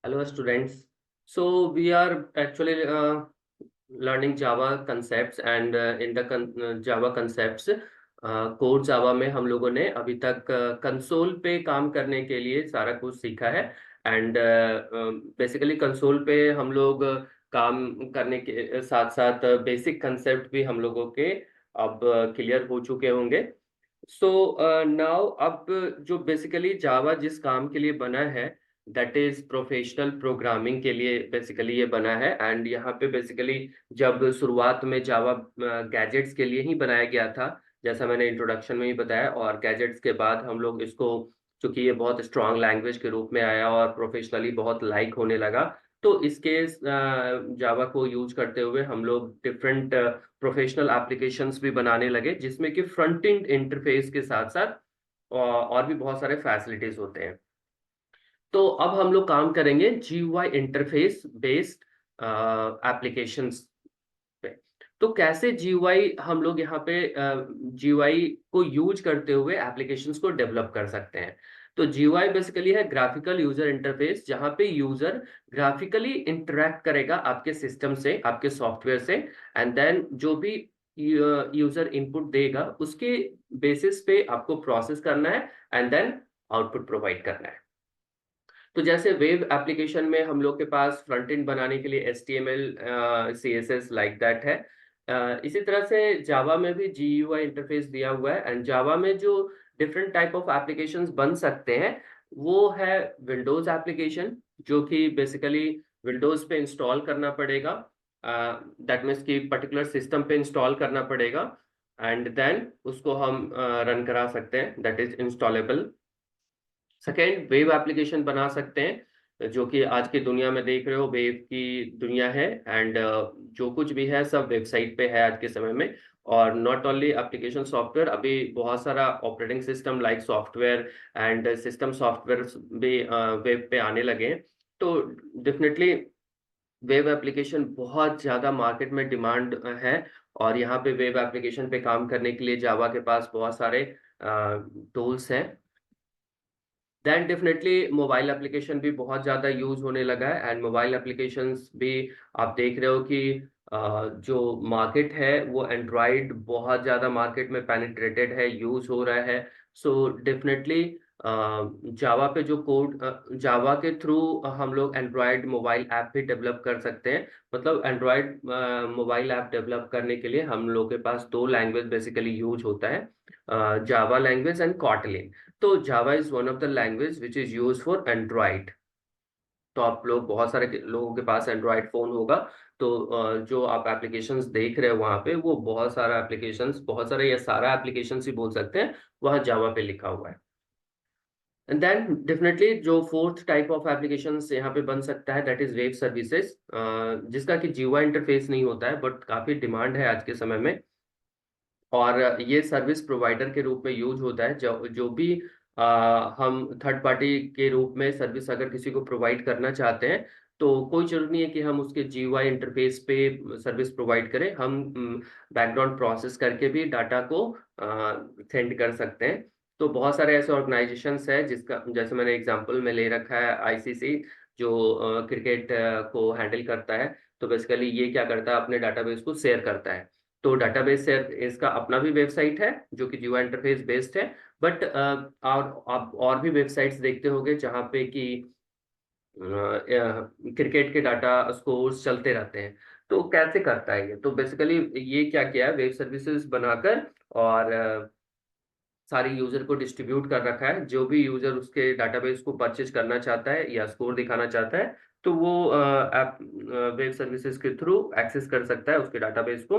Hello, students. So we are actually learning Java concepts, and in the Java concepts, core Java में हम लोगों ने अभी तक कंसोल पे काम करने के लिए सारा कुछ सीखा है। एंड बेसिकली कंसोल पे हम लोग काम करने के साथ साथ बेसिक कंसेप्ट भी हम लोगों के अब क्लियर हो चुके होंगे। सो नाउ अब जो बेसिकली जावा जिस काम के लिए बना है, दैट इज प्रोफेशनल प्रोग्रामिंग के लिए बेसिकली ये बना है। एंड यहाँ पे बेसिकली जब शुरुआत में जावा गैजेट्स के लिए ही बनाया गया था, जैसा मैंने इंट्रोडक्शन में ही बताया, और गैजेट्स के बाद हम लोग इसको, चूंकि ये बहुत स्ट्रांग लैंग्वेज के रूप में आया और प्रोफेशनली बहुत लाइक होने लगा, तो इसके जावा को यूज करते हुए हम लोग डिफरेंट प्रोफेशनल एप्लीकेशंस भी बनाने लगे, जिसमें कि फ्रंट एंड इंटरफेस के साथ साथ और भी बहुत सारे फैसिलिटीज होते हैं। तो अब हम लोग काम करेंगे जीयूआई इंटरफेस बेस्ड एप्लीकेशंस पे। तो कैसे जीयूआई हम लोग यहाँ पे जीयूआई को यूज करते हुए एप्लीकेशंस को डेवलप कर सकते हैं। तो जीयूआई बेसिकली है ग्राफिकल यूजर इंटरफेस, जहाँ पे यूजर ग्राफिकली इंटरेक्ट करेगा आपके सिस्टम से, आपके सॉफ्टवेयर से। एंड देन जो भी यूजर इनपुट देगा उसके बेसिस पे आपको प्रोसेस करना है, एंड देन आउटपुट प्रोवाइड करना है। तो जैसे वेब एप्लीकेशन में हम लोग के पास फ्रंट एंड बनाने के लिए HTML CSS लाइक दैट है। इसी तरह से जावा में भी GUI इंटरफेस दिया हुआ है। एंड जावा में जो डिफरेंट टाइप ऑफ एप्लीकेशंस बन सकते हैं, वो है विंडोज एप्लीकेशन, जो कि बेसिकली विंडोज पे इंस्टॉल करना पड़ेगा। दैट मीन्स कि पर्टिकुलर सिस्टम पे इंस्टॉल करना पड़ेगा, एंड देन उसको हम रन करा सकते हैं, that is installable. Second, web application बना सकते हैं, जो कि आज की दुनिया में देख रहे हो वेब की दुनिया है। एंड जो कुछ भी है सब वेबसाइट पे है आज के समय में। और नॉट ओनली एप्लीकेशन सॉफ्टवेयर, अभी बहुत सारा operating system like software and system software भी वेब पे आने लगे हैं। तो डेफिनेटली वेब एप्लीकेशन बहुत ज़्यादा मार्केट में डिमांड है। और यहाँ पे वेब एप्लीकेशन पे काम करने के लिए जावा के पास बहुत सारे टूल्स हैं। देन डेफिनेटली मोबाइल एप्लीकेशन भी बहुत ज़्यादा यूज होने लगा है। एंड मोबाइल एप्लीकेशंस भी आप देख रहे हो कि जो मार्केट है वो एंड्रॉयड बहुत ज़्यादा मार्केट में पेनिट्रेटेड है, यूज हो रहा है। सो डेफिनेटली जावा पे जो कोड, जावा के थ्रू हम लोग एंड्रॉयड मोबाइल ऐप भी डेवलप कर सकते हैं। मतलब एंड्रॉयड मोबाइल ऐप डेवलप करने के लिए हम लोग के पास दो लैंग्वेज बेसिकली यूज होता है, जावा लैंग्वेज एंड कॉटलिन। तो Java is one of the language which is use for Android. तो आप लोग, बहुत सारे लोगों के पास एंड्रॉइड फोन होगा, तो जो आप एप्लीकेशंस देख रहे हो वहाँ पे, वो बहुत सारा एप्लीकेशंस, बहुत सारे या सारा एप्लीकेशंस ही बोल सकते हैं, वहाँ जावा पे लिखा हुआ है। एंड देन डेफिनेटली जो फोर्थ टाइप ऑफ एप्लीकेशंस यहाँ पे बन सकता है, दैट इज वेब सर्विसेज, जिसका कि जीवा इंटरफेस नहीं होता है, बट काफी डिमांड है आज के समय में। और ये सर्विस प्रोवाइडर के रूप में यूज होता है। जो जो भी हम थर्ड पार्टी के रूप में सर्विस अगर किसी को प्रोवाइड करना चाहते हैं, तो कोई जरूरत नहीं है कि हम उसके जीयूआई इंटरफेस पे सर्विस प्रोवाइड करें। हम बैकग्राउंड प्रोसेस करके भी डाटा को सेंड कर सकते हैं। तो बहुत सारे ऐसे ऑर्गेनाइजेशंस है, जिसका जैसे मैंने एग्जांपल में ले रखा है ICC, जो क्रिकेट को हैंडल करता है। तो बेसिकली ये क्या करता है, अपने डाटाबेस को शेयर करता है। तो डाटाबेस से इसका अपना भी वेबसाइट है जो कि जीवा इंटरफेस बेस्ड है। बट और आप और भी वेबसाइट्स देखते होंगे जहाँ पे कि क्रिकेट के डाटा स्कोर्स चलते रहते हैं। तो कैसे करता है ये, तो बेसिकली ये क्या किया है, वेब सर्विसेज बनाकर और सारी यूजर को डिस्ट्रीब्यूट कर रखा है। जो भी यूजर उसके डाटाबेस को परचेज करना चाहता है या स्कोर दिखाना चाहता है, तो वो ऐप वेब सर्विसेज के थ्रू एक्सेस कर सकता है उसके डाटाबेस को।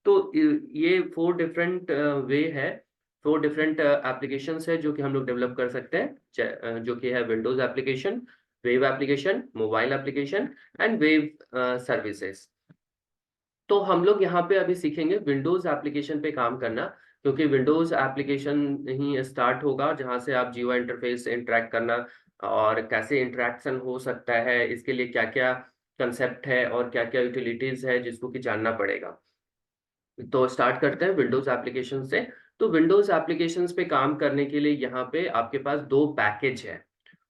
तो ये फोर डिफरेंट वे है, फोर डिफरेंट एप्लीकेशंस है जो कि हम लोग डेवलप कर सकते हैं, जो कि है Windows application, web application, mobile application and web services. तो हम लोग यहाँ पे अभी सीखेंगे विंडोज एप्लीकेशन पे काम करना, क्योंकि विंडोज एप्लीकेशन ही स्टार्ट होगा जहाँ से आप जीवा इंटरफेस से इंटरेक्ट करना, और कैसे इंटरेक्शन हो सकता है, इसके लिए क्या क्या कंसेप्ट है और क्या क्या यूटिलिटीज है जिसको कि जानना पड़ेगा। तो स्टार्ट करते हैं विंडोज एप्लीकेशन से। तो विंडोज एप्लीकेशंस पे काम करने के लिए यहाँ पे आपके पास दो पैकेज है।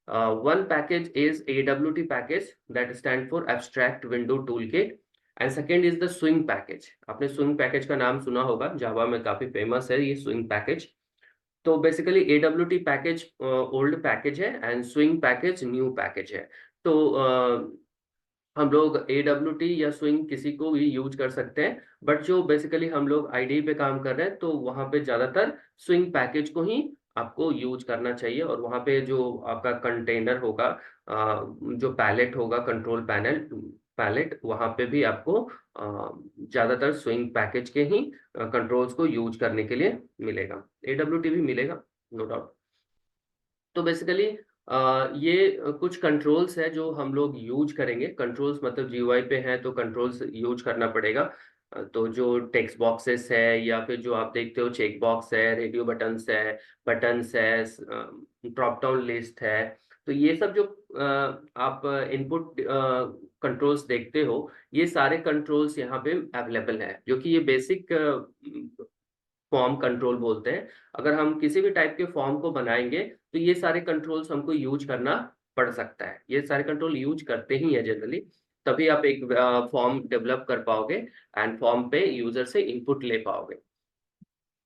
One package is AWT package that stand for Abstract Window Toolkit and second is the Swing package. आपने Swing package का नाम सुना होगा, जावा में काफी फेमस है ये Swing package. तो basically AWT package old package है and swing package new package है. तो हम लोग AWT या स्विंग किसी को भी यूज कर सकते हैं, बट जो बेसिकली हम लोग IDE पे काम कर रहे हैं तो वहाँ पे ज़्यादातर स्विंग पैकेज को ही आपको यूज करना चाहिए. और वहाँ पे जो आपका कंटेनर होगा, जो पैलेट होगा, कंट्रोल पैलेट, वहाँ पे भी आपको ज़्यादातर स्विंग पैकेज के ही कंट्रोल्स को यूज करने के लिए मिलेगा. AWT भी मिलेगा, नो डाउट. तो बेसिकली ये कुछ कंट्रोल्स है जो हम लोग यूज करेंगे. कंट्रोल्स मतलब GUI पे हैं तो कंट्रोल्स यूज करना पड़ेगा. तो जो टेक्स्ट बॉक्सेस है या फिर जो आप देखते हो चेक बॉक्स है, रेडियो बटन्स है, ड्रॉप डाउन लिस्ट है, तो ये सब जो आप इनपुट कंट्रोल्स देखते हो, ये सारे कंट्रोल्स यहाँ पे अवेलेबल है, जो कि ये बेसिक फॉर्म कंट्रोल बोलते हैं. अगर हम किसी भी टाइप के फॉर्म को बनाएंगे तो ये सारे कंट्रोल्स हमको यूज करना पड़ सकता है. ये सारे कंट्रोल यूज करते ही है जनरली, तभी आप एक फॉर्म डेवलप कर पाओगे एंड फॉर्म पे यूजर से इनपुट ले पाओगे.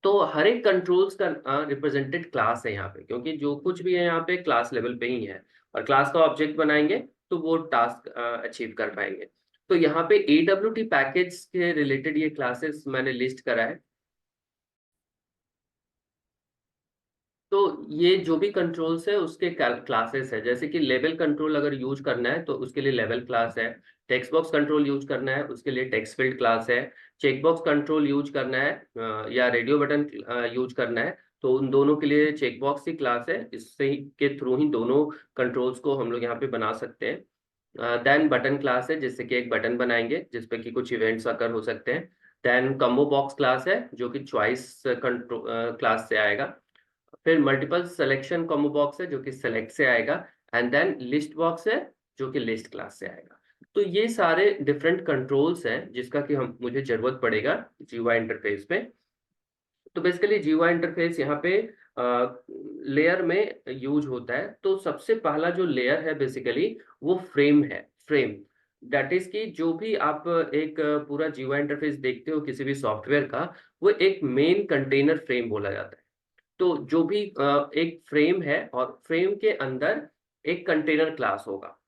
तो हर एक कंट्रोल्स का रिप्रेजेंटेड क्लास है यहाँ पे, क्योंकि जो कुछ भी है यहाँ पे क्लास लेवल पे ही है, और क्लास का ऑब्जेक्ट बनाएंगे तो वो टास्क अचीव कर पाएंगे. तो यहाँ पे AWT पैकेज के रिलेटेड ये क्लासेस मैंने लिस्ट करा है. तो ये जो भी कंट्रोल्स है उसके क्लासेस है. जैसे कि लेवल कंट्रोल अगर यूज करना है तो उसके लिए लेवल क्लास है. टेक्स्ट बॉक्स कंट्रोल यूज करना है उसके लिए टेक्स्ट फील्ड क्लास है. चेक बॉक्स कंट्रोल यूज करना है या रेडियो बटन यूज करना है तो उन दोनों के लिए चेक बॉक्स की क्लास है. इससे के थ्रू ही दोनों कंट्रोल्स को हम लोग यहाँ पे बना सकते हैं. देन बटन क्लास है जिससे कि एक बटन बनाएंगे जिसपे कि कुछ इवेंट्स अकर हो सकते हैं. देन कम्बो बॉक्स क्लास है जो कि चॉइस कंट्रोल क्लास से आएगा. फिर मल्टीपल सिलेक्शन कॉम्बो बॉक्स है जो कि सेलेक्ट से आएगा. एंड देन लिस्ट बॉक्स है जो कि लिस्ट क्लास से आएगा. तो ये सारे डिफरेंट कंट्रोल्स हैं जिसका कि हम मुझे जरूरत पड़ेगा GUI इंटरफेस पे. तो बेसिकली GUI इंटरफेस यहाँ पे लेयर में यूज होता है. तो सबसे पहला जो लेयर है बेसिकली वो फ्रेम है. फ्रेम दैट इज कि जो भी आप एक पूरा GUI इंटरफेस देखते हो किसी भी सॉफ्टवेयर का, वो एक मेन कंटेनर फ्रेम बोला जाता है. तो जो भी एक फ्रेम है और फ्रेम के अंदर एक कंटेनर क्लास होगा.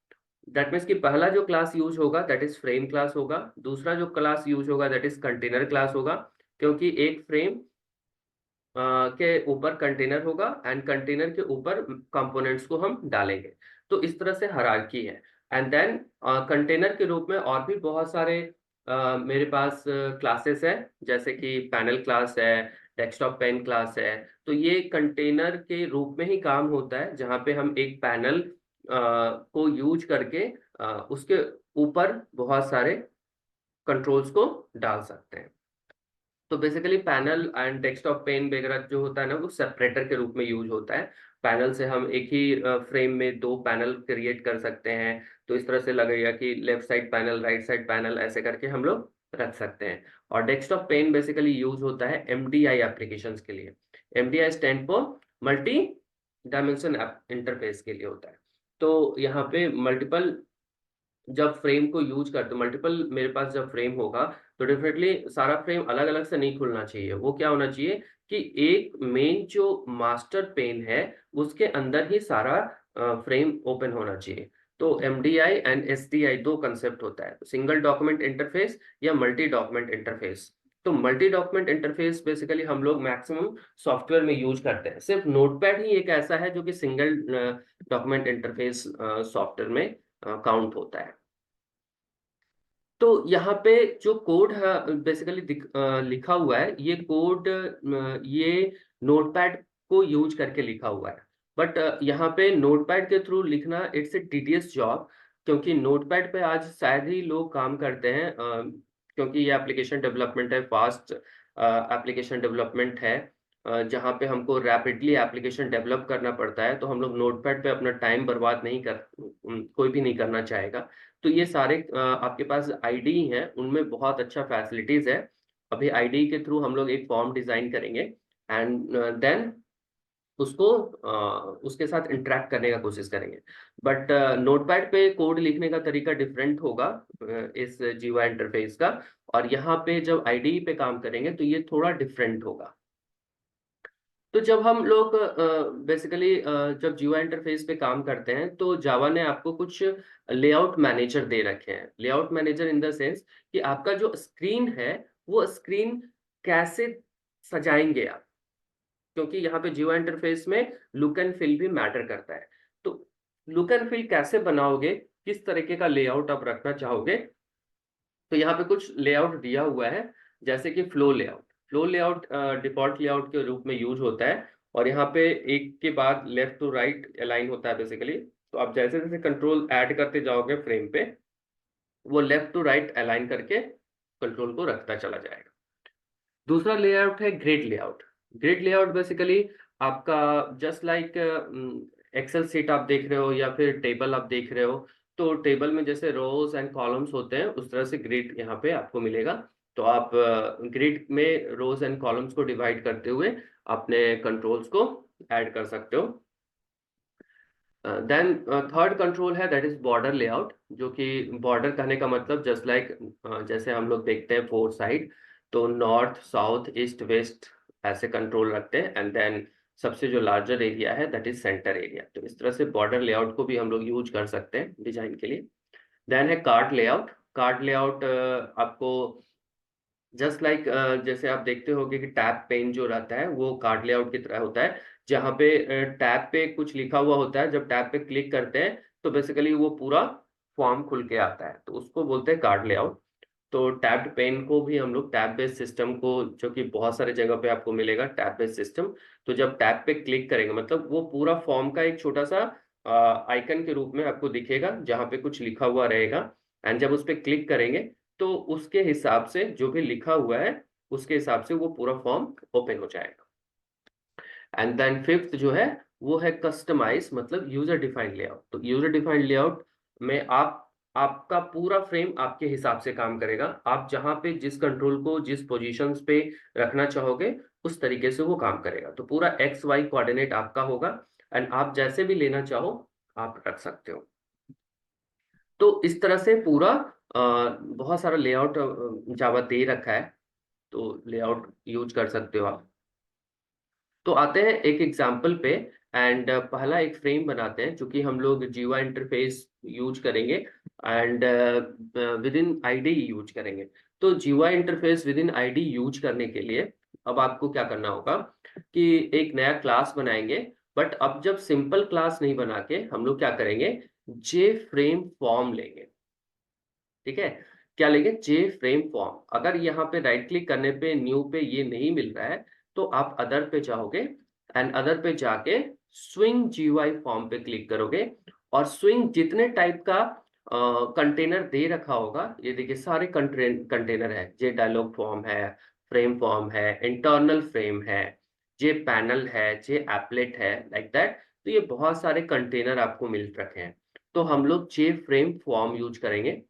दैट मीन्स कि पहला जो क्लास यूज होगा दैट इज फ्रेम क्लास होगा. दूसरा जो क्लास यूज होगा दैट इज कंटेनर क्लास होगा, क्योंकि एक फ्रेम के ऊपर कंटेनर होगा एंड कंटेनर के ऊपर कंपोनेंट्स को हम डालेंगे. तो इस तरह से हायरार्की है. एंड देन कंटेनर के रूप में और भी बहुत सारे मेरे पास क्लासेस है, जैसे कि पैनल क्लास है, डेस्कटॉप पेन क्लास है. तो ये कंटेनर के रूप में ही काम होता है जहाँ पे हम एक पैनल को यूज करके उसके ऊपर बहुत सारे कंट्रोल्स को डाल सकते हैं. तो basically panel and desktop pen वगैरह जो होता है ना, वो सेपरेटर के रूप में यूज होता है. पैनल से हम एक ही फ्रेम में दो पैनल क्रिएट कर सकते हैं. तो इस तरह से लगेगा कि left side panel, right side panel, ऐसे करके हम लोग रख सकते हैं. और डेस्कटॉप पेन बेसिकली यूज होता है MDI एप्लीकेशंस के लिए. MDI stand for multi dimension interface के लिए होता है. तो यहाँ पे मल्टीपल जब फ्रेम को यूज करते मल्टीपल मेरे पास जब फ्रेम होगा तो डेफिनेटली सारा फ्रेम अलग अलग से नहीं खुलना चाहिए. वो क्या होना चाहिए कि एक मेन जो मास्टर पेन है उसके अंदर ही सारा फ्रेम ओपन होना चाहिए. तो MDI एंड SDI दो कंसेप्ट होता है, सिंगल डॉक्यूमेंट इंटरफेस या मल्टी डॉक्यूमेंट इंटरफेस. तो मल्टी डॉक्यूमेंट इंटरफेस बेसिकली हम लोग मैक्सिमम सॉफ्टवेयर में यूज करते हैं. सिर्फ नोटपैड ही एक ऐसा है जो कि सिंगल डॉक्यूमेंट इंटरफेस सॉफ्टवेयर में काउंट होता है. तो यहाँ पे जो कोड है बेसिकली लिखा हुआ है, ये कोड ये नोटपैड को यूज करके लिखा हुआ है. बट यहाँ पे नोटपैड के थ्रू लिखना इट्स ए टीडियस जॉब, क्योंकि नोटपैड पे आज शायद ही लोग काम करते हैं, क्योंकि ये एप्लीकेशन डेवलपमेंट है, फास्ट एप्लीकेशन डेवलपमेंट है, जहाँ पे हमको रैपिडली एप्लीकेशन डेवलप करना पड़ता है. तो हम लोग नोटपैड पे अपना टाइम बर्बाद नहीं कर कोई भी नहीं करना चाहेगा. तो ये सारे आपके पास IDE हैं, उनमें बहुत अच्छा फैसिलिटीज है. अभी IDE के थ्रू हम लोग एक फॉर्म डिजाइन करेंगे एंड देन उसको उसके साथ इंटरेक्ट करने का कोशिश करेंगे। बट नोटपैड पे कोड लिखने का तरीका डिफरेंट होगा इस जीवा इंटरफेस का, और यहाँ पे जब आईडीई पे काम करेंगे तो ये थोड़ा डिफरेंट होगा। तो जब हम लोग बेसिकली जब जीवा इंटरफेस पे काम करते हैं तो जावा ने आपको कुछ लेआउट मैनेजर दे रखे हैं। Layout manager in the sense कि आपका जो स्क्रीन है वो स्क्रीन कैसे सजाएंगे आप, क्योंकि यहाँ पे जीवा इंटरफेस में लुक एंड फील भी मैटर करता है। तो लुक एंड फील कैसे बनाओगे, किस तरीके का लेआउट आप रखना चाहोगे, तो यहाँ पे कुछ लेआउट दिया हुआ है। जैसे कि flow layout, flow layout default layout के रूप में यूज होता है, और यहाँ पे एक के बाद लेफ्ट टू राइट अलाइन होता है बेसिकली। तो आप जैसे जैसे कंट्रोल ऐड करते जाओगे फ्रेम पे, वो लेफ्ट टू राइट अलाइन करके कंट्रोल को रखता चला जाएगा। दूसरा लेआउट है grid layout. Grid layout basically आपका जस्ट लाइक एक्सेल सीट आप देख रहे हो या फिर टेबल आप देख रहे हो, तो टेबल में जैसे रोज एंड कॉलम्स होते हैं उस तरह से ग्रिड यहाँ पे आपको मिलेगा। तो आप ग्रिड में रोज एंड कॉलम्स को डिवाइड करते हुए अपने कंट्रोल्स को ऐड कर सकते हो। देन थर्ड कंट्रोल है दैट इज बॉर्डर लेआउट, जो कि बॉर्डर कहने का मतलब जस्ट लाइक जैसे हम लोग देखते हैं फोर साइड, तो नॉर्थ साउथ ईस्ट वेस्ट ऐसे कंट्रोल रखते हैं, एंड देन सबसे जो लार्जर एरिया है दैट इज सेंटर एरिया। तो इस तरह से बॉर्डर लेआउट को भी हम लोग यूज कर सकते हैं डिजाइन के लिए। देन है कार्ड लेआउट। कार्ड लेआउट आपको जस्ट लाइक जैसे आप देखते होगे कि टैब पेन जो रहता है वो कार्ड लेआउट की तरह होता है, जहाँ पे टैब पे कुछ लिखा हुआ होता है, जब टैब पे क्लिक करते हैं तो बेसिकली वो पूरा फॉर्म खुल के आता है, तो उसको बोलते हैं कार्ड लेआउट। तो टैब्ड पेन को भी हम लोग टैब बेस्ड सिस्टम को, जो कि बहुत सारे जगह पे आपको मिलेगा टैब बेस्ड सिस्टम, तो जब टैब पे क्लिक करेंगे मतलब वो पूरा फॉर्म का एक छोटा सा आइकन के रूप में आपको दिखेगा जहाँ पे कुछ लिखा हुआ रहेगा, एंड जब उस पर क्लिक करेंगे तो उसके हिसाब से जो भी लिखा हुआ है उसके हिसाब से वो पूरा फॉर्म ओपन हो जाएगा। एंड देन फिफ्थ जो है वो है कस्टमाइज, मतलब यूजर डिफाइंड लेआउट। तो यूजर डिफाइंड लेआउट में आप आपका पूरा फ्रेम आपके हिसाब से काम करेगा, आप जहां पे जिस कंट्रोल को जिस पोजीशंस पे रखना चाहोगे उस तरीके से वो काम करेगा। तो पूरा एक्स वाई कोऑर्डिनेट आपका होगा, एंड आप जैसे भी लेना चाहो आप रख सकते हो। तो इस तरह से पूरा बहुत सारा लेआउट जावा दे रखा है, तो लेआउट यूज कर सकते हो आप। तो आते हैं एक एग्जाम्पल पे, एंड पहला एक फ्रेम बनाते हैं जो कि हम लोग जीवा इंटरफेस यूज करेंगे, and with in ID use करेंगे। तो जीवा interface with in ID use करने के लिए अब आपको क्या करना होगा कि एक नया क्लास बनाएंगे। बट अब जब सिंपल क्लास नहीं बना के हम लोग क्या करेंगे, जे फ्रेम फॉर्म लेंगे। ठीक है, क्या लेंगे, जे फ्रेम फॉर्म। अगर यहाँ पे राइट क्लिक करने पे न्यू पे ये नहीं मिल रहा है तो आप अदर पे जाओगे, एंड अदर पे जाके स्विंग जीयूआई फॉर्म पे क्लिक करोगे, और स्विंग जितने टाइप का कंटेनर दे रखा होगा, ये देखिए सारे कंटेनर है, जे डायलॉग फॉर्म है, फ्रेम फॉर्म है, इंटरनल फ्रेम है, जे पैनल है, जे एप्लेट है, लाइक दैट। तो ये बहुत सारे कंटेनर आपको मिल रखे हैं, तो हम लोग जे फ्रेम फॉर्म यूज करेंगे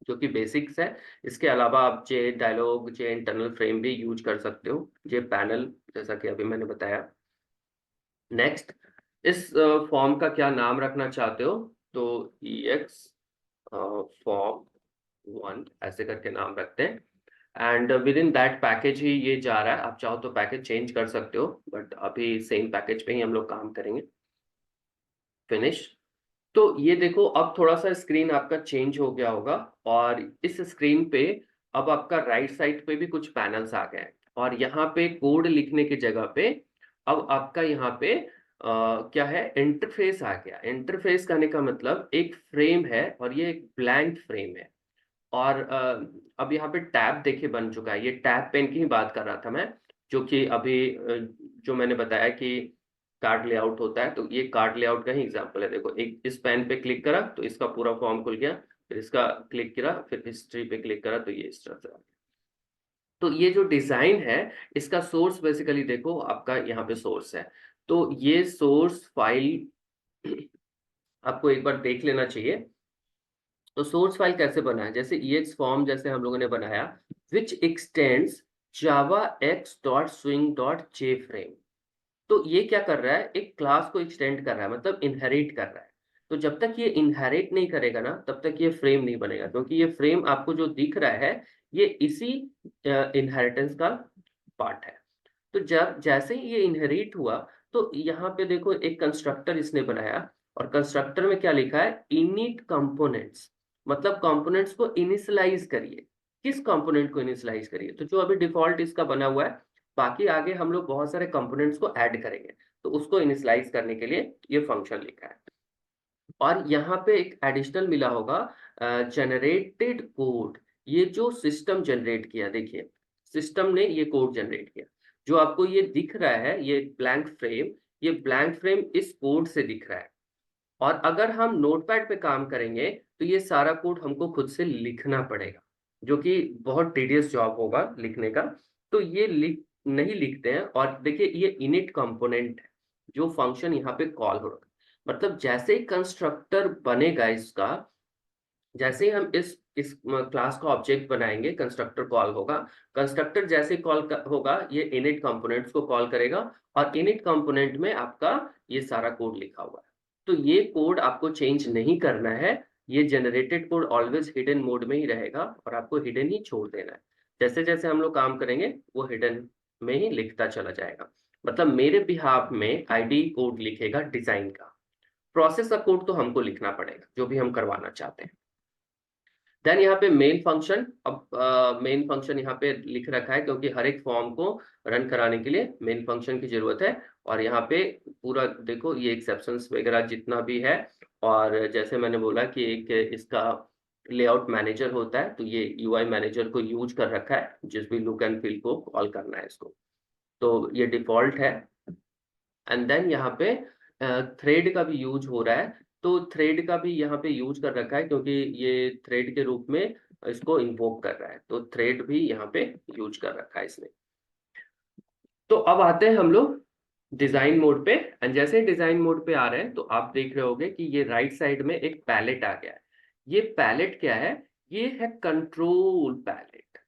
जो कि बेसिक्स है। इसके अलावा आप जे डायलॉग जे इंटरनल फ्रेम भी यूज कर सकते हो, जे पैनल जैसा कि अभी मैंने बताया। नेक्स्ट, इस फॉर्म का क्या नाम रखना चाहते हो, तो EX फॉर्म 1 ऐसे करके नाम रखते हैं, and within that package ही ये जा रहा है। आप चाहो तो पैकेज चेंज कर सकते हो, बट अभी सेम पैकेज पे ही हम लोग काम करेंगे। फिनिश। तो ये देखो अब थोड़ा सा स्क्रीन आपका चेंज हो गया होगा, और इस स्क्रीन पे अब आपका राइट साइड पे भी कुछ पैनल्स आ गए हैं, और यहाँ पे कोड लिखने की जगह पे अब आपका यहाँ पे क्या है, इंटरफेस आ गया। इंटरफेस कहने का मतलब एक फ्रेम है और ये एक ब्लैंक फ्रेम है, और अब यहाँ पे टैब देखिए बन चुका है। ये टैब पेन की ही बात कर रहा था मैं, जो कि अभी जो मैंने बताया कि कार्ड लेआउट होता है, तो ये कार्ड लेआउट का ही एग्जांपल है। देखो एक इस पेन पे क्लिक करा तो इसका पूरा फॉर्म खुल गया, फिर इसका क्लिक करा, फिर हिस्ट्री पे क्लिक करा तो ये इस तरह से आ गया। तो ये जो डिजाइन है इसका सोर्स बेसिकली देखो आपका यहाँ पे सोर्स है, तो ये सोर्स फाइल आपको एक बार देख लेना चाहिए। तो सोर्स फाइल कैसे बना है, जैसे EX फॉर्म जैसे हम लोगों ने बनाया, विच एक्सटेंड्स java x.swing.jframe। तो ये क्या कर रहा है, एक क्लास को एक्सटेंड कर रहा है, मतलब इनहेरिट कर रहा है। तो जब तक ये इनहेरिट नहीं करेगा ना, तब तक ये फ्रेम नहीं बनेगा, क्योंकि ये फ्रेम आपको जो दिख रहा है ये इसी इनहेरिटेंस का पार्ट है। तो जब जैसे ही ये इनहेरिट हुआ, तो यहाँ पे देखो एक कंस्ट्रक्टर इसने बनाया, और कंस्ट्रक्टर में क्या लिखा है, इनिट कंपोनेंट्स, मतलब कंपोनेंट्स को इनिशियलाइज करिए। किस कंपोनेंट को इनिशियलाइज करिए, तो जो अभी डिफॉल्ट इसका बना हुआ है, बाकी आगे हम लोग बहुत सारे कंपोनेंट्स को ऐड करेंगे, तो उसको इनिशियलाइज करने के लिए ये फंक्शन लिखा है। और यहाँ पे एक एडिशनल मिला होगा, जनरेटेड कोड। ये जो सिस्टम जनरेट किया, देखिए सिस्टम ने ये कोड जनरेट किया, जो आपको ये दिख रहा है, ये ब्लैंक फ्रेम, ये ब्लैंक फ्रेम इस कोड से दिख रहा है। और अगर हम नोटपैड पे काम करेंगे, तो ये सारा कोड हमको खुद से लिखना पड़ेगा, जो कि बहुत टीडियस जॉब होगा लिखने का। तो ये नहीं लिखते हैं। और देखिए ये इनिट कंपोनेंट है, जो फंक्शन यहाँ पे कॉल हो रहा है, मतलब जैसे ही कंस्ट्रक्टर बनेगा इसका, जैसे ही हम इस क्लास का ऑब्जेक्ट बनाएंगे, कंस्ट्रक्टर कॉल होगा। कंस्ट्रक्टर जैसे कॉल होगा, ये इनिट कंपोनेंट्स को कॉल करेगा, और इनिट कंपोनेंट में आपका ये सारा कोड लिखा हुआ है। तो ये कोड आपको चेंज नहीं करना है, ये generated code always hidden mode में ही रहेगा, और आपको हिडन ही छोड़ देना है। जैसे जैसे हम लोग काम करेंगे, वो हिडन में ही लिखता चला जाएगा। मतलब मेरे बिहाफ में आईडी कोड लिखेगा डिजाइन का, प्रोसेस का कोड तो हमको लिखना पड़ेगा, जो भी हम करवाना चाहते हैं। देन यहाँ पे मेन फंक्शन, अब मेन फंक्शन यहाँ पे लिख रखा है, क्योंकि हर एक फॉर्म को रन कराने के लिए मेन फंक्शन की जरूरत है। और यहाँ पे पूरा देखो, ये एक्सेप्शंस वगैरह जितना भी है, और जैसे मैंने बोला कि एक इसका लेआउट मैनेजर होता है, तो ये यूआई मैनेजर को यूज कर रखा है, जिस भी लुक एंड फील को कॉल करना है इसको। तो ये डिफॉल्ट है। एंड देन यहाँ पे थ्रेड का भी यूज हो रहा है, तो थ्रेड का भी यहाँ पे यूज कर रखा है, क्योंकि ये थ्रेड के रूप में इसको इन्वोक कर रहा है, तो थ्रेड भी यहाँ पे यूज कर रखा है इसने। तो अब आते हैं हम लोग डिजाइन मोड पे। एंड जैसे डिजाइन मोड पे आ रहे हैं, तो आप देख रहे होगे कि ये राइट साइड में एक पैलेट आ गया है। ये पैलेट क्या है, ये है कंट्रोल पैलेट।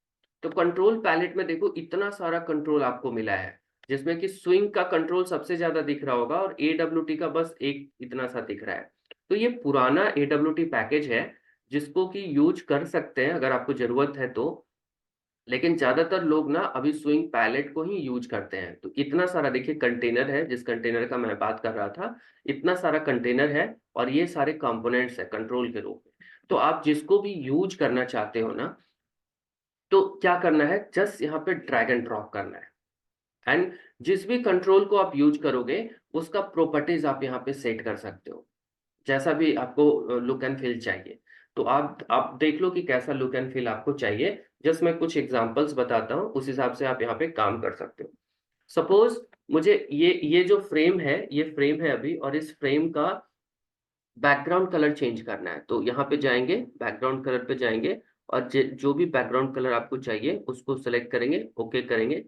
तो कंट्रोल पैलेट में देखो इतना सारा कंट्रोल आपको मिला है, जिसमें कि स्विंग का कंट्रोल सबसे ज्यादा दिख रहा होगा, और AWT का बस एक इतना सा दिख रहा है। तो ये पुराना AWT पैकेज है, जिसको कि यूज कर सकते हैं अगर आपको जरूरत है तो। लेकिन ज्यादातर लोग ना अभी स्विंग पैलेट को ही यूज करते हैं। तो इतना सारा देखिए कंटेनर है, जिस कंटेनर का मैं बात कर रहा था, इतना सारा कंटेनर है, और ये सारे कंपोनेंट्स है कंट्रोल के रूप में। तो आप जिसको भी यूज करना चाहते हो ना, तो क्या करना है, जस्ट यहाँ पे ड्रैग एंड ड्रॉप करना है। एंड जिस भी कंट्रोल को आप यूज करोगे, उसका प्रॉपर्टीज आप यहाँ पे सेट कर सकते हो, जैसा भी आपको लुक एंड फील चाहिए। तो आप देख लो कि कैसा लुक एंड फील आपको चाहिए। जस्ट मैं कुछ एग्जांपल्स बताता हूँ, उस हिसाब से आप यहाँ पे काम कर सकते हो। सपोज मुझे ये जो फ्रेम है, ये फ्रेम है अभी, और इस फ्रेम का बैकग्राउंड कलर चेंज करना है। तो यहाँ पे जाएंगे, बैकग्राउंड कलर पे जाएंगे, और जो भी बैकग्राउंड कलर आपको चाहिए उसको सेलेक्ट करेंगे, ओके करेंगे।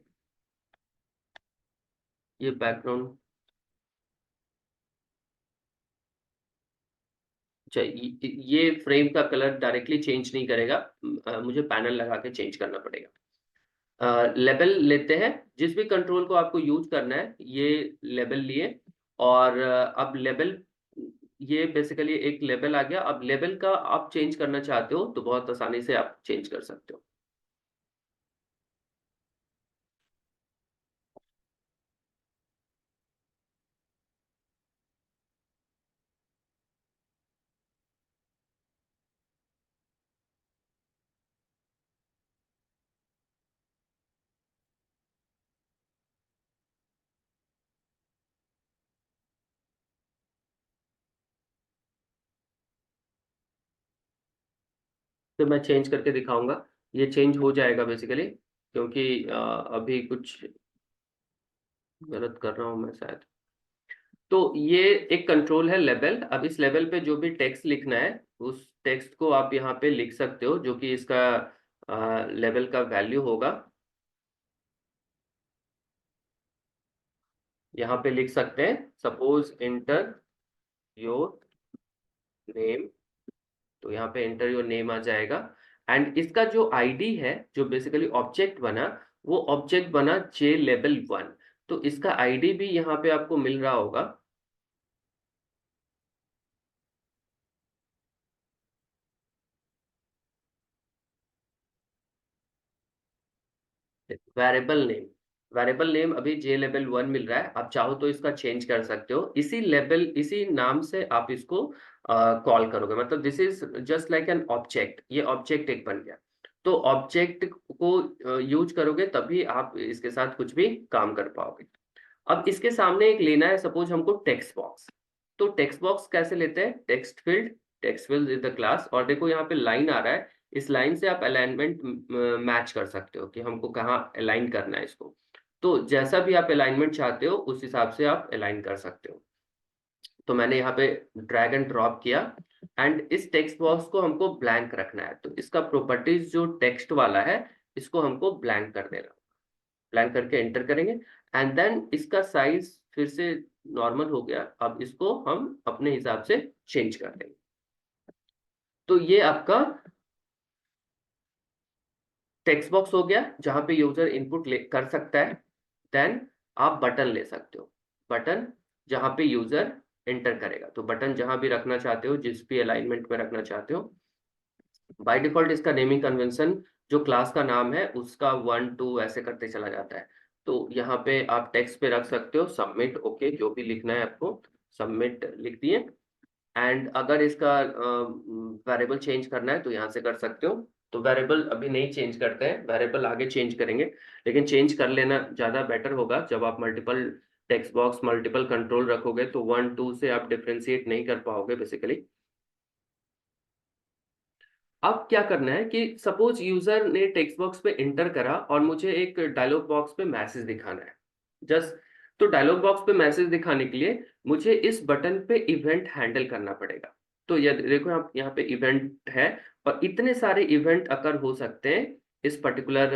ये बैकग्राउंड चाहिए, ये फ्रेम का कलर डायरेक्टली चेंज नहीं करेगा, मुझे पैनल लगा के चेंज करना पड़ेगा। लेबल लेते हैं, जिस भी कंट्रोल को आपको यूज करना है, ये लेबल लिए। और अब लेबल, ये बेसिकली एक लेबल आ गया। अब लेबल का आप चेंज करना चाहते हो, तो बहुत आसानी से आप चेंज कर सकते हो। तो मैं चेंज करके दिखाऊंगा, ये चेंज हो जाएगा बेसिकली, क्योंकि अभी कुछ गलत कर रहा हूँ मैं शायद। तो ये एक कंट्रोल है लेबल। अब इस लेवल पे जो भी टेक्स्ट लिखना है, उस टेक्स्ट को आप यहाँ पे लिख सकते हो, जो कि इसका लेवल का वैल्यू होगा। यहाँ पे लिख सकते हैं, सपोज इंटर योर नेम। तो यहाँ पे एंटर योर नेम आ जाएगा। एंड इसका जो आईडी है, जो बेसिकली ऑब्जेक्ट बना, वो ऑब्जेक्ट बना JLabel1। तो इसका आईडी भी यहाँ पे आपको मिल रहा होगा। वेरिएबल नेम, वेरिएबल नेम अभी जे लेवल 1 मिल रहा है, आप चाहो तो इसका चेंज कर सकते हो, इसी लेवल इसी नाम से आप इसको कॉल करोगे, मतलब this is just like an object, ये ऑब्जेक्ट एक बन गया। तो ऑब्जेक्ट को यूज करोगे तभी आप इसके साथ कुछ भी काम कर पाओगे। अब इसके सामने एक लेना है, सपोज हमको टेक्स्ट बॉक्स। तो टेक्स्ट बॉक्स कैसे लेते हैं, text field is the class, और देखो यहाँ पे लाइन आ रहा है, इस लाइन से आप अलाइनमेंट मैच कर सकते हो कि हमको कहाँ अलाइन करना है इसको। तो जैसा भी आप अलाइनमेंट चाहते हो उस हिसाब से आप अलाइन कर सकते हो। तो मैंने यहाँ पे ड्रैग एंड ड्रॉप किया, एंड इस टेक्स्ट बॉक्स को हमको ब्लैंक रखना है, तो इसका प्रॉपर्टीज जो टेक्स्ट वाला है इसको हमको ब्लैंक कर देना, ब्लैंक करके एंटर करेंगे, एंड देन इसका साइज फिर से नॉर्मल हो गया। अब इसको हम अपने हिसाब से चेंज कर देंगे। तो ये आपका टेक्स्ट बॉक्स हो गया जहां पे यूजर इनपुट कर सकता है। देन आप बटन ले सकते हो, बटन जहां पे यूजर एंटर करेगा, तो बटन जहां भी रखना चाहते हो, जिस भी अलाइनमेंट में रखना चाहते हो। बाय डिफॉल्ट इसका नेमिंग कन्वेंशन जो क्लास का नाम है उसका 1 2 ऐसे करते चला जाता है। तो यहाँ पे आप टेक्स्ट पे रख सकते हो सबमिट, ओके, जो भी लिखना है आपको सबमिट लिख दिए। एंड अगर इसका वेरिएबल चेंज करना है तो यहाँ से कर सकते हो। तो वेरिएबल अभी नहीं चेंज करते हैं, वेरिएबल आगे चेंज करेंगे, लेकिन चेंज कर लेना ज़्यादा बेटर होगा। जब आप multiple text box multiple control रखोगे तो 1 2 से आप डिफ्रेंशिएट नहीं कर पाओगे बेसिकली। अब क्या करना है कि सपोज यूजर ने टेक्स्ट बॉक्स पे इंटर करा और मुझे एक डायलॉग बॉक्स पे मैसेज दिखाना है जस्ट। तो डायलॉग बॉक्स पे मैसेज दिखाने के लिए मुझे इस बटन पे इवेंट हैंडल करना पड़ेगा। तो ये देखो आप यहाँ पे इवेंट है, और इतने सारे इवेंट अकर हो सकते हैं इस पर्टिकुलर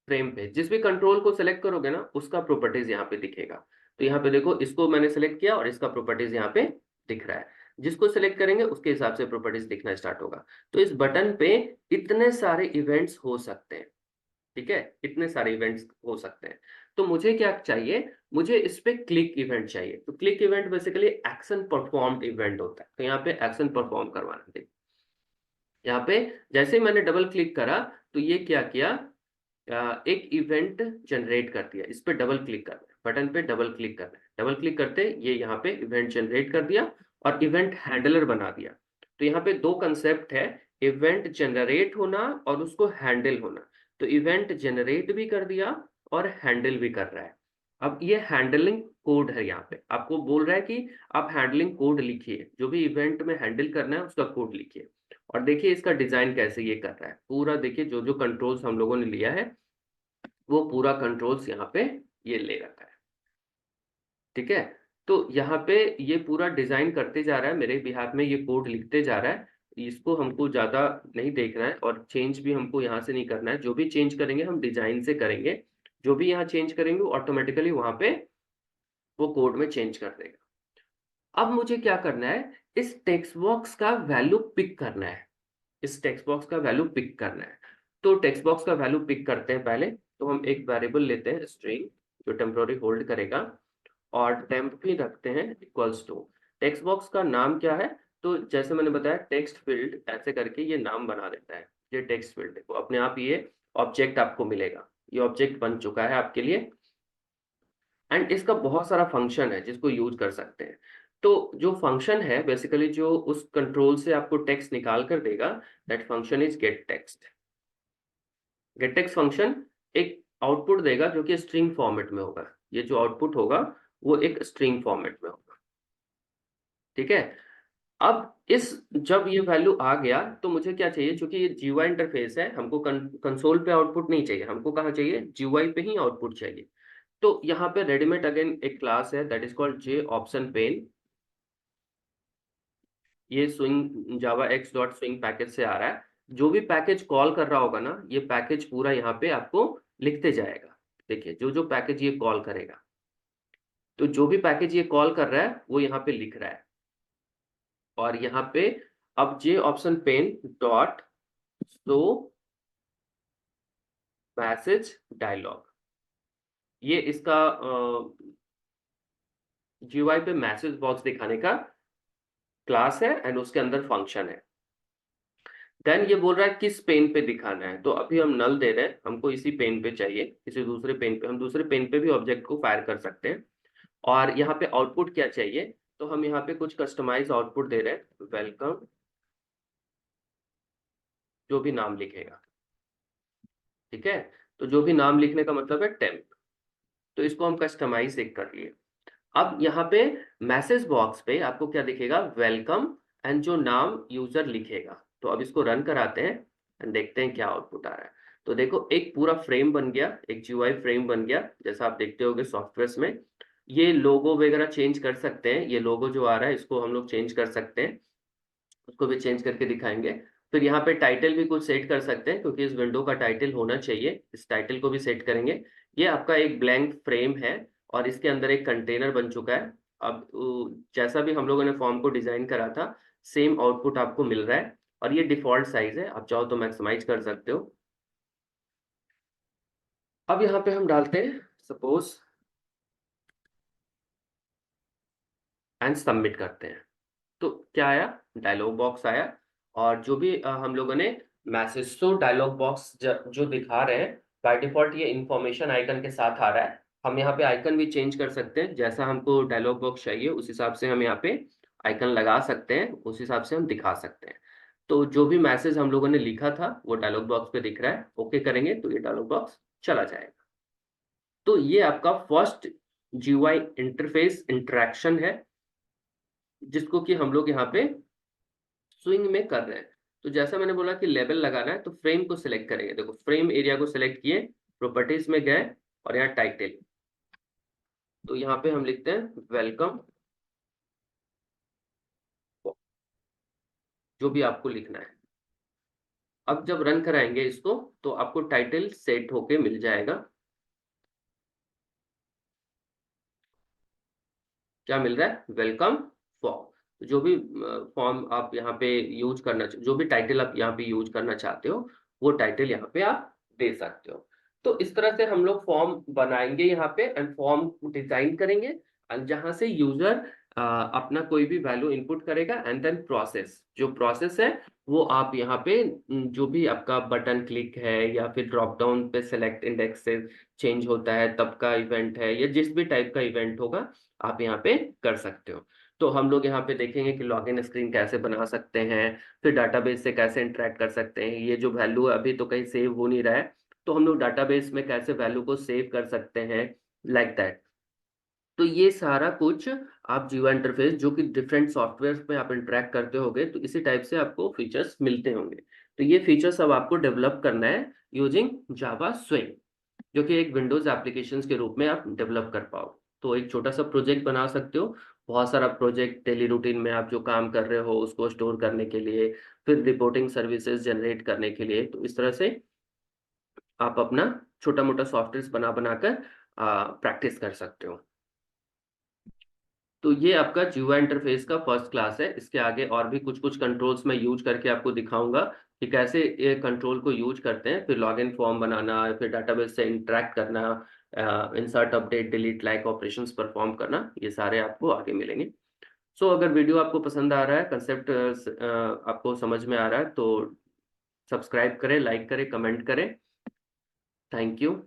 फ्रेम पे। जिस भी कंट्रोल को सिलेक्ट करोगे ना उसका प्रॉपर्टीज यहाँ पे दिखेगा। तो यहाँ पे देखो इसको मैंने सेलेक्ट किया और इसका प्रॉपर्टीज यहाँ पे दिख रहा है। जिसको सिलेक्ट करेंगे उसके हिसाब से प्रॉपर्टीज दिखना स्टार्ट होगा। तो इस बटन पे इतने सारे इवेंट्स हो सकते हैं, ठीक है, इतने सारे इवेंट्स हो सकते हैं। तो मुझे क्या चाहिए, मुझे इस पे क्लिक इवेंट चाहिए। तो click event basically action performed event होता है, तो यहाँ पे एक्शन परफॉर्म करवाना है। यहाँ पे जैसे ही मैंने डबल क्लिक करा तो ये क्या किया, एक इवेंट जनरेट कर दिया। इस पे डबल क्लिक करना है, बटन पे डबल क्लिक करना है, डबल क्लिक करते ये यहाँ पे इवेंट जनरेट कर दिया और इवेंट हैंडलर बना दिया। तो यहाँ पे दो कंसेप्ट है, इवेंट जनरेट होना और उसको हैंडल होना। तो इवेंट जनरेट भी कर दिया और हैंडल भी कर रहा है। अब ये हैंडलिंग कोड है, यहाँ पे आपको बोल रहा है कि आप हैंडलिंग कोड लिखिए, जो भी इवेंट में हैंडल करना है उसका कोड लिखिए। और देखिए इसका डिजाइन कैसे ये कर रहा है पूरा, देखिए जो जो कंट्रोल्स हम लोगों ने लिया है वो पूरा कंट्रोल्स यहाँ पे ये ले रखा है, ठीक है। तो यहाँ पे ये पूरा डिजाइन करते जा रहा है मेरे बिहाफ में, ये कोड लिखते जा रहा है। इसको हमको ज्यादा नहीं देखना है और चेंज भी हमको यहाँ से नहीं करना है। जो भी चेंज करेंगे हम डिजाइन से करेंगे, जो भी यहाँ चेंज करेंगे वो ऑटोमेटिकली वहां पे वो कोड में चेंज कर देगा। अब मुझे क्या करना है, इस टेक्स्ट बॉक्स का वैल्यू पिक करना है, इस टेक्स्ट बॉक्स का वैल्यू पिक करना है। तो टेक्स्ट बॉक्स का वैल्यू पिक करते हैं पहले। तो हम एक वेरिएबल लेते हैं स्ट्रिंग, जो टेम्पोररी होल्ड करेगा, और टेम्प भी रखते हैं इक्वल्स टू। टेक्स्ट बॉक्स का नाम क्या है, तो जैसे मैंने बताया टेक्स्ट फील्ड ऐसे करके ये नाम बना देता है। ये टेक्स्ट फील्ड देखो अपने आप ये ऑब्जेक्ट आपको मिलेगा, ये ऑब्जेक्ट बन चुका है आपके लिए। एंड इसका बहुत सारा फंक्शन है जिसको यूज कर सकते हैं। तो जो फंक्शन है बेसिकली जो उस कंट्रोल से आपको टेक्स्ट निकाल कर देगा, that function is get text. Gate text function एक आउटपुट देगा जो कि स्ट्रिंग फॉर्मेट में होगा। ये जो आउटपुट होगा वो एक स्ट्रिंग फॉर्मेट में होगा, ठीक है। अब इस जब ये वैल्यू आ गया तो मुझे क्या चाहिए, क्योंकि ये जीयूआई इंटरफेस है, हमको कंसोल पे आउटपुट नहीं चाहिए, हमको कहाँ चाहिए, जीयूआई पे ही आउटपुट चाहिए। तो यहाँ पे रेडीमेड अगेन एक क्लास है that is called J option pane. ये swing javax dot swing package से आ रहा है। जो भी पैकेज कॉल कर रहा होगा ना ये पैकेज पूरा यहाँ पे आपको लिखते जाएगा। देखिए जो जो पैकेज ये कॉल करेगा, तो जो भी पैकेज ये कॉल कर रहा है वो यहाँ पे लिख रहा है। और यहाँ पे अब J option pane dot show message dialog, ये इसका GUI पे मैसेज बॉक्स दिखाने का क्लास है एंड उसके अंदर फंक्शन है। देन ये बोल रहा है किस पेन पे दिखाना है, तो अभी हम नल दे रहे हैं, हमको इसी पेन पे चाहिए, किसी दूसरे पेन पे, हम दूसरे पेन पे भी ऑब्जेक्ट को फायर कर सकते हैं। और यहाँ पे आउटपुट क्या चाहिए, तो हम यहाँ पे कुछ कस्टमाइज आउटपुट दे रहे हैं, वेलकम, जो भी नाम लिखेगा, ठीक है। तो जो भी नाम लिखने का मतलब है टेम्प, तो इसको हम कस्टमाइज एक कर लिए। अब यहाँ पे मैसेज बॉक्स पे आपको क्या दिखेगा, वेलकम एंड जो नाम यूजर लिखेगा। तो अब इसको रन कराते हैं एंड देखते हैं क्या आउटपुट आ रहा है। तो देखो एक पूरा फ्रेम बन गया, एक GUI फ्रेम बन गया, जैसा आप देखते होगे सॉफ्टवेयर में। ये लोगो वगैरह चेंज कर सकते हैं, ये लोगो जो आ रहा है इसको हम लोग चेंज कर सकते हैं, उसको भी चेंज करके दिखाएंगे। फिर यहाँ पे टाइटल भी कुछ सेट कर सकते हैं, क्योंकि इस विंडो का टाइटल होना चाहिए, इस टाइटल को भी सेट करेंगे। ये आपका एक ब्लैंक फ्रेम है और इसके अंदर एक कंटेनर बन चुका है। अब जैसा भी हम लोगों ने फॉर्म को डिजाइन करा था, सेम आउटपुट आपको मिल रहा है। और ये डिफॉल्ट साइज है, आप चाहो तो मैक्सिमाइज कर सकते हो। अब यहाँ पे हम डालते हैं सपोज एंड सबमिट करते हैं। तो क्या आया, डायलॉग बॉक्स आया। और जो भी हम लोगों ने मैसेज, तो डायलॉग बॉक्स जो दिखा रहे हैं बाय डिफॉल्ट ये इंफॉर्मेशन आइकन के साथ आ रहा है। हम यहाँ पे आइकन भी चेंज कर सकते हैं, जैसा हमको डायलॉग बॉक्स चाहिए उस हिसाब से हम यहाँ पे आइकन लगा सकते हैं, उस हिसाब से हम दिखा सकते हैं। तो जो भी मैसेज हम लोगों ने लिखा था वो डायलॉग बॉक्स पे दिख रहा है, ओके करेंगे तो ये डायलॉग बॉक्स चला जाएगा। तो ये आपका फर्स्ट GUI इंटरफेस इंटरेक्शन है, जिसको कि हम लोग यहाँ पे स्विंग में कर रहे हैं। तो जैसा मैंने बोला कि लेबल लगाना है, तो फ्रेम को सिलेक्ट करेंगे, देखो फ्रेम एरिया को सिलेक्ट किए, प्रॉपर्टीज में गए और यहाँ टाइटल, तो यहाँ पे हम लिखते हैं वेलकम, जो भी आपको लिखना है। अब जब रन कराएंगे इसको, तो आपको टाइटल सेट होके मिल जाएगा। क्या मिल रहा है, वेलकम फॉर्म। जो भी फॉर्म आप यहाँ पे यूज करना, जो भी टाइटल आप यहाँ पे यूज करना चाहते हो, वो टाइटल यहाँ पे आप दे सकते हो। तो इस तरह से हम लोग फॉर्म बनाएंगे यहाँ पे एंड फॉर्म डिजाइन करेंगे, एंड जहाँ से यूजर अपना कोई भी वैल्यू इनपुट करेगा एंड देन प्रोसेस, जो प्रोसेस है वो आप यहाँ पे जो भी आपका बटन क्लिक है या फिर ड्रॉप डाउन पे सेलेक्ट इंडेक्स से चेंज होता है तब का इवेंट है, या जिस भी टाइप का इवेंट होगा आप यहाँ पे कर सकते हो। तो हम लोग यहाँ पे देखेंगे कि लॉगिन स्क्रीन कैसे बना सकते हैं, फिर डाटाबेस से कैसे इंटरेक्ट कर सकते हैं। ये जो वैल्यू है अभी तो कहीं सेव हो नहीं रहा है, तो हम लोग डाटाबेस में कैसे वैल्यू को सेव कर सकते हैं, लाइक दैट। तो ये सारा कुछ आप GUI इंटरफेस जो कि डिफरेंट सॉफ्टवेयर में आप इंटरेक्ट करते होंगे, तो इसी टाइप से आपको फीचर्स मिलते होंगे। तो ये फीचर्स अब आपको डेवलप करना है यूजिंग जावा स्विंग, जो कि एक विंडोज एप्लीकेशंस के रूप में आप डेवलप कर पाओ। तो एक छोटा सा प्रोजेक्ट बना सकते हो, बहुत सारा प्रोजेक्ट डेली रूटीन में आप जो काम कर रहे हो उसको स्टोर करने के लिए, फिर रिपोर्टिंग सर्विसेज जनरेट करने के लिए। तो इस तरह से आप अपना छोटा मोटा सॉफ्टवेयर बना बनाकर प्रैक्टिस कर सकते हो। तो ये आपका GUI इंटरफेस का फर्स्ट क्लास है। इसके आगे और भी कुछ कुछ कंट्रोल्स मैं यूज करके आपको दिखाऊंगा कि कैसे ये कंट्रोल को यूज करते हैं, फिर लॉगिन फॉर्म बनाना, फिर डाटाबेस से इंटरेक्ट करना, insert update delete like operations perform करना, ये सारे आपको आगे मिलेंगे। सो अगर वीडियो आपको पसंद आ रहा है, कंसेप्ट आपको समझ में आ रहा है, तो सब्सक्राइब करें, लाइक करें, कमेंट करें। Thank you.